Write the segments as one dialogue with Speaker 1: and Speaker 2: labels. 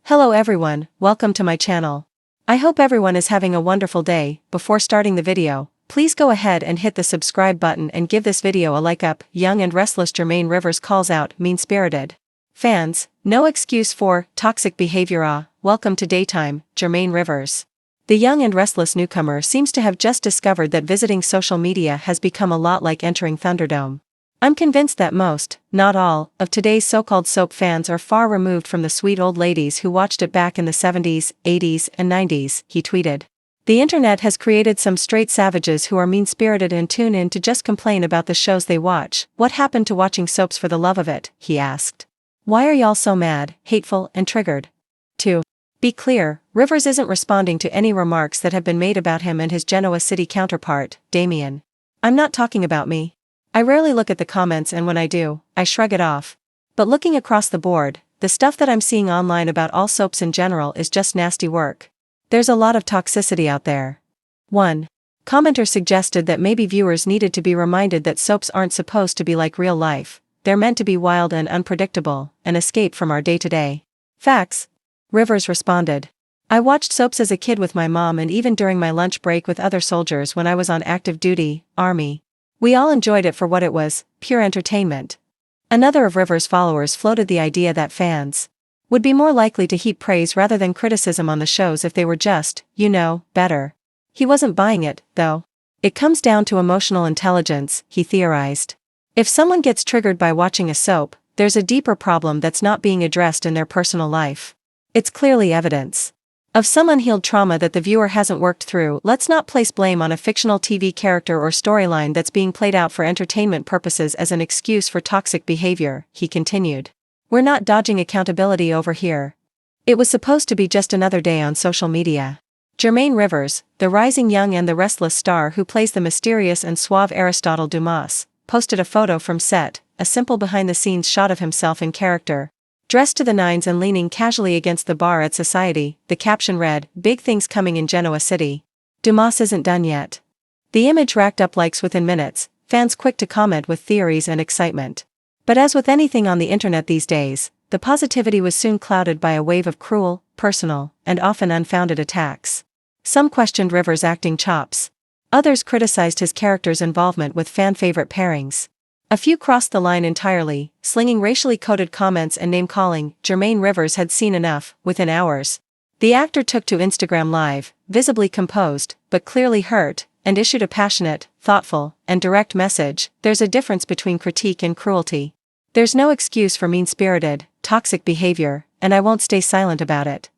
Speaker 1: Hello everyone, welcome to my channel. I hope everyone is having a wonderful day. Before starting the video, please go ahead and hit the subscribe button and give this video a like up. Young and restless Germaine Rivers calls out mean-spirited fans, no excuse for toxic behavior. Welcome to Daytime, Germaine Rivers. The young and restless newcomer seems to have just discovered that visiting social media has become a lot like entering Thunderdome. I'm convinced that most, not all, of today's so-called soap fans are far removed from the sweet old ladies who watched it back in the 70s, 80s, and 90s, he tweeted. The internet has created some straight savages who are mean-spirited and tune in to just complain about the shows they watch. What happened to watching soaps for the love of it, he asked. Why are y'all so mad, hateful, and triggered? To be clear, Rivers isn't responding to any remarks that have been made about him and his Genoa City counterpart, Damian. I'm not talking about me. I rarely look at the comments, and when I do, I shrug it off. But looking across the board, the stuff that I'm seeing online about all soaps in general is just nasty work. There's a lot of toxicity out there. One commenter suggested that maybe viewers needed to be reminded that soaps aren't supposed to be like real life. They're meant to be wild and unpredictable, an escape from our day-to-day facts. Rivers responded. I watched soaps as a kid with my mom and even during my lunch break with other soldiers when I was on active duty, Army. We all enjoyed it for what it was, pure entertainment. Another of Rivers' followers floated the idea that fans would be more likely to heap praise rather than criticism on the shows if they were just, better. He wasn't buying it, though. It comes down to emotional intelligence, he theorized. If someone gets triggered by watching a soap, there's a deeper problem that's not being addressed in their personal life. It's clearly evidence of some unhealed trauma that the viewer hasn't worked through. Let's not place blame on a fictional TV character or storyline that's being played out for entertainment purposes as an excuse for toxic behavior, he continued. We're not dodging accountability over here. It was supposed to be just another day on social media. Germaine Rivers, the rising young and the restless star who plays the mysterious and suave Aristotle Dumas, posted a photo from set, a simple behind-the-scenes shot of himself in character. Dressed to the nines and leaning casually against the bar at Society, the caption read, "Big things coming in Genoa City. Dumas isn't done yet." The image racked up likes within minutes, fans quick to comment with theories and excitement. But as with anything on the internet these days, the positivity was soon clouded by a wave of cruel, personal, and often unfounded attacks. Some questioned Rivers' acting chops. Others criticized his character's involvement with fan-favorite pairings. A few crossed the line entirely, slinging racially coded comments and name-calling. Germaine Rivers had seen enough. Within hours, the actor took to Instagram Live, visibly composed, but clearly hurt, and issued a passionate, thoughtful, and direct message. There's a difference between critique and cruelty. There's no excuse for mean-spirited, toxic behavior, and I won't stay silent about it.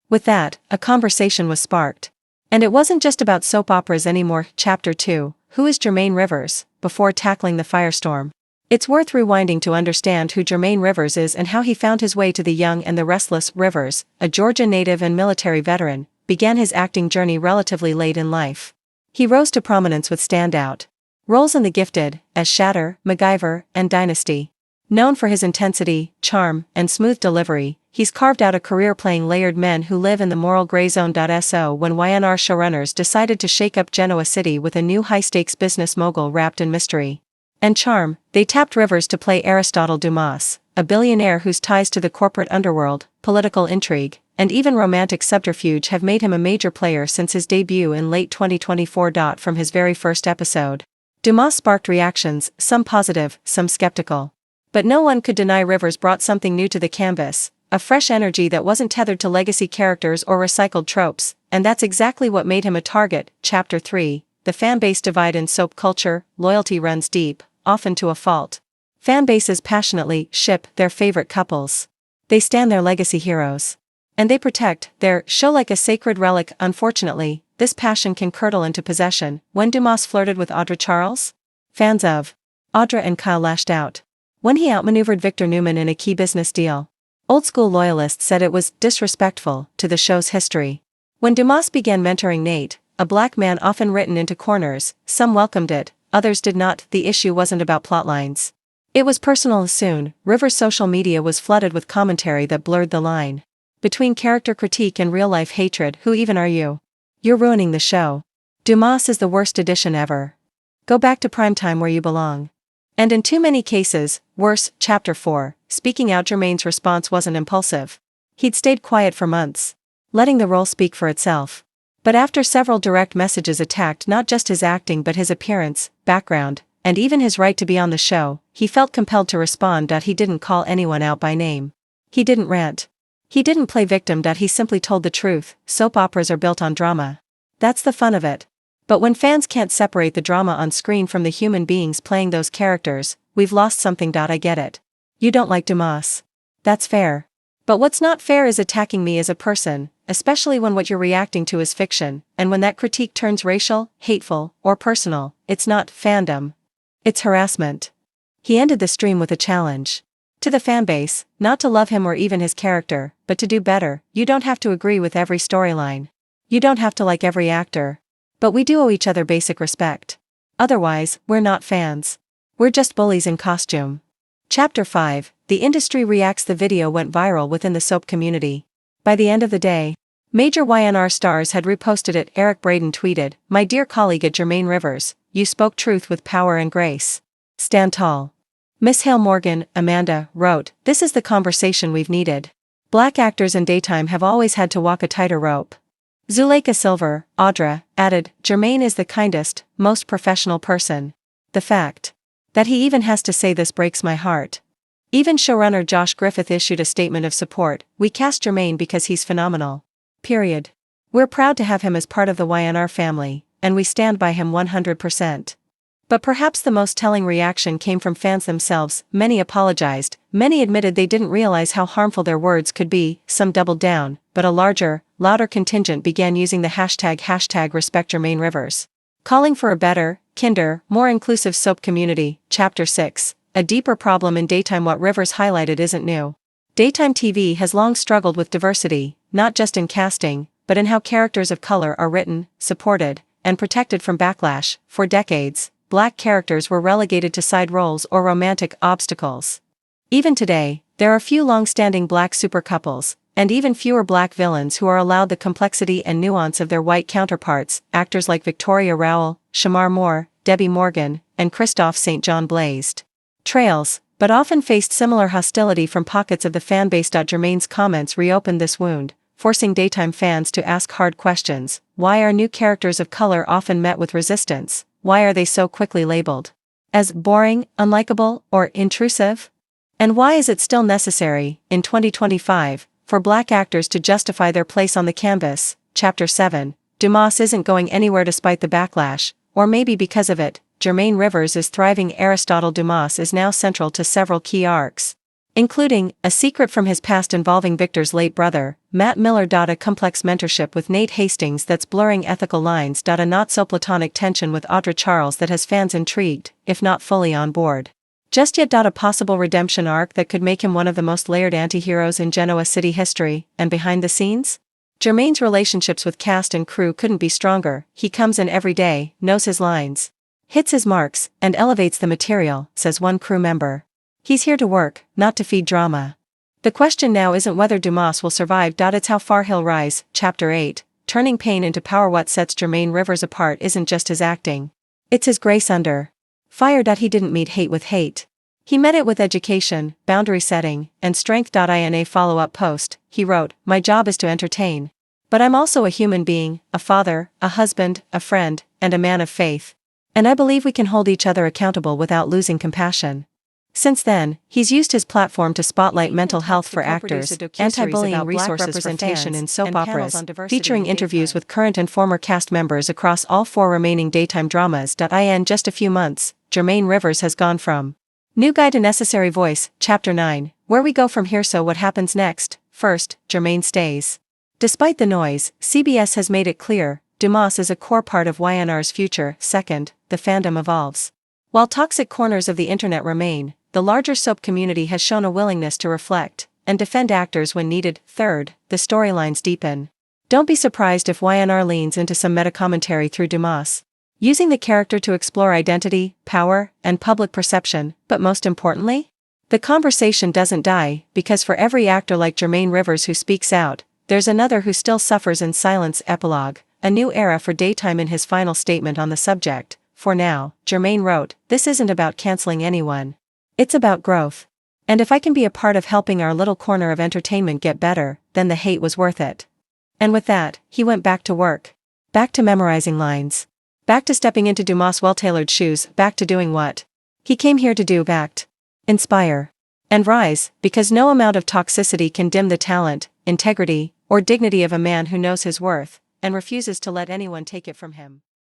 Speaker 1: With that, a conversation was sparked. And it wasn't just about soap operas anymore. Chapter 2, Who is Germaine Rivers? Before tackling the firestorm, it's worth rewinding to understand who Germaine Rivers is and how he found his way to the young and the restless. Rivers, a Georgia native and military veteran, began his acting journey relatively late in life. He rose to prominence with standout roles in The Gifted, as Shatter, MacGyver, and Dynasty. Known for his intensity, charm, and smooth delivery, he's carved out a career playing layered men who live in the moral gray zone. So when YNR showrunners decided to shake up Genoa City with a new high-stakes business mogul wrapped in mystery and charm, they tapped Rivers to play Aristotle Dumas, a billionaire whose ties to the corporate underworld, political intrigue, and even romantic subterfuge have made him a major player since his debut in late 2024. From his very first episode, Dumas sparked reactions, some positive, some skeptical. But no one could deny Rivers brought something new to the canvas, a fresh energy that wasn't tethered to legacy characters or recycled tropes, and that's exactly what made him a target. Chapter 3, The fan-base divide in soap culture. Loyalty runs deep, often to a fault. Fan bases passionately ship their favorite couples. They stand their legacy heroes. And they protect their show like a sacred relic. Unfortunately, this passion can curdle into possession. When Dumas flirted with Audra Charles, fans of Audra and Kyle lashed out. When he outmaneuvered Victor Newman in a key business deal, old-school loyalists said it was disrespectful to the show's history. When Dumas began mentoring Nate, a black man often written into corners, some welcomed it, others did not. The issue wasn't about plotlines. It was personal. Soon, Rivers' social media was flooded with commentary that blurred the line between character critique and real-life hatred. Who even are you? You're ruining the show. Dumas is the worst addition ever. Go back to primetime where you belong. And in too many cases, worse. Chapter 4, Speaking out. Germaine's response wasn't impulsive. He'd stayed quiet for months, letting the role speak for itself. But after several direct messages attacked not just his acting but his appearance, background, and even his right to be on the show, he felt compelled to respond. He didn't call anyone out by name. He didn't rant. He didn't play victim. He simply told the truth. Soap operas are built on drama. That's the fun of it. But when fans can't separate the drama on screen from the human beings playing those characters, we've lost something. I get it. You don't like Dumas. That's fair. But what's not fair is attacking me as a person, especially when what you're reacting to is fiction, and when that critique turns racial, hateful, or personal. It's not fandom. It's harassment. He ended the stream with a challenge to the fanbase, not to love him or even his character, but to do better. You don't have to agree with every storyline. You don't have to like every actor. But we do owe each other basic respect. Otherwise, we're not fans. We're just bullies in costume. Chapter 5, The industry reacts. The video went viral within the soap community. By the end of the day, major YNR stars had reposted it. Eric Braeden tweeted, "My dear colleague at Germaine Rivers, you spoke truth with power and grace. Stand tall." Miss Hale Morgan, Amanda, wrote, "This is the conversation we've needed. Black actors in daytime have always had to walk a tighter rope." Zuleika Silver, Audra, added, "Germaine is the kindest, most professional person. The fact that he even has to say this breaks my heart." Even showrunner Josh Griffith issued a statement of support. "We cast Germaine because he's phenomenal. Period. We're proud to have him as part of the YNR family, and we stand by him 100%. But perhaps the most telling reaction came from fans themselves. Many apologized, many admitted they didn't realize how harmful their words could be, some doubled down, but a larger, louder contingent began using the hashtag #RespectGermaineRivers, calling for a better, kinder, more inclusive soap community. Chapter 6, A deeper problem in daytime. What Rivers highlighted isn't new. Daytime TV has long struggled with diversity, not just in casting, but in how characters of color are written, supported, and protected from backlash. For decades, Black characters were relegated to side roles or romantic obstacles. Even today, there are few long-standing Black super couples, and even fewer Black villains who are allowed the complexity and nuance of their white counterparts. Actors like Victoria Rowell, Shamar Moore, Debbie Morgan, and Christophe St. John blazed trails, but often faced similar hostility from pockets of the fanbase. Germaine's comments reopened this wound, forcing daytime fans to ask hard questions. Why are new characters of color often met with resistance? Why are they so quickly labeled as boring, unlikable, or intrusive? And why is it still necessary, in 2025, for Black actors to justify their place on the canvas? Chapter 7, Dumas isn't going anywhere despite the backlash, or maybe because of it. Germaine Rivers is thriving. Aristotle Dumas is now central to several key arcs, including A Secret from His Past involving Victor's late brother, Matt Miller. A complex mentorship with Nate Hastings that's blurring ethical lines. A not-so-platonic tension with Audra Charles that has fans intrigued, if not fully on board just yet. A possible redemption arc that could make him one of the most layered anti-heroes in Genoa City history. And behind the scenes, Germaine's relationships with cast and crew couldn't be stronger. He comes in every day, knows his lines, hits his marks, and elevates the material, says one crew member. He's here to work, not to feed drama. The question now isn't whether Dumas will survive. It's how far he'll rise. Chapter 8, Turning Pain into Power. What sets Germaine Rivers apart isn't just his acting. It's his grace under fire. He didn't meet hate with hate. He met it with education, boundary setting, and strength. In a follow-up post, he wrote, "My job is to entertain. But I'm also a human being, a father, a husband, a friend, and a man of faith. And I believe we can hold each other accountable without losing compassion." Since then, he's used his platform to spotlight mental health for actors, anti-bullying resources, representation in soap operas, featuring interviews with current and former cast members across all 4 remaining daytime dramas. In just a few months, Germaine Rivers has gone from new guy to necessary voice. Chapter 9, Where we go from here. So what happens next? First, Germaine stays. Despite the noise, CBS has made it clear, Dumas is a core part of YNR's future. Second, the fandom evolves. While toxic corners of the internet remain, the larger soap community has shown a willingness to reflect and defend actors when needed. Third, the storylines deepen. Don't be surprised if YNR leans into some meta-commentary through Dumas, using the character to explore identity, power, and public perception. But most importantly, the conversation doesn't die, because for every actor like Germaine Rivers who speaks out, there's another who still suffers in silence. Epilogue, a new era for daytime. In his final statement on the subject, "For now," Germaine wrote, "This isn't about canceling anyone. It's about growth. And if I can be a part of helping our little corner of entertainment get better, then the hate was worth it. And with that, he went back to work. Back to memorizing lines. Back to stepping into Dumas' well-tailored shoes, back to doing what he came here to do: act, inspire, and rise, because no amount of toxicity can dim the talent, integrity, or dignity of a man who knows his worth, and refuses to let anyone take it from him.